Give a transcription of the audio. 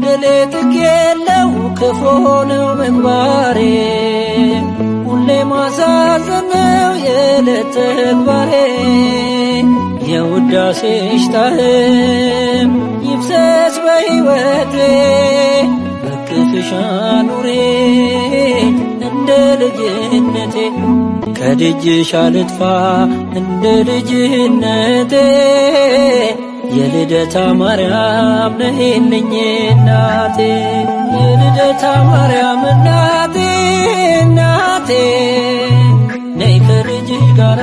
በደሌ ጥግ የለው ክፉ ነው ምግባሬ ሁሌ ማሳዘን ነው የዕለት ተግባሬ የውዳሴሽ ጣዕም ይፍሰስ በሕይወቴ በክፍሽ አኑሪኝ እንደ ልጅነቴ ከደጅሽ አልጥፋ እንደ ልጅነቴ የልደታ ማርያም ነይልኝ እናቴ የልደታ ማርያም እናቴ ነይ ከልጅሽ ጋራ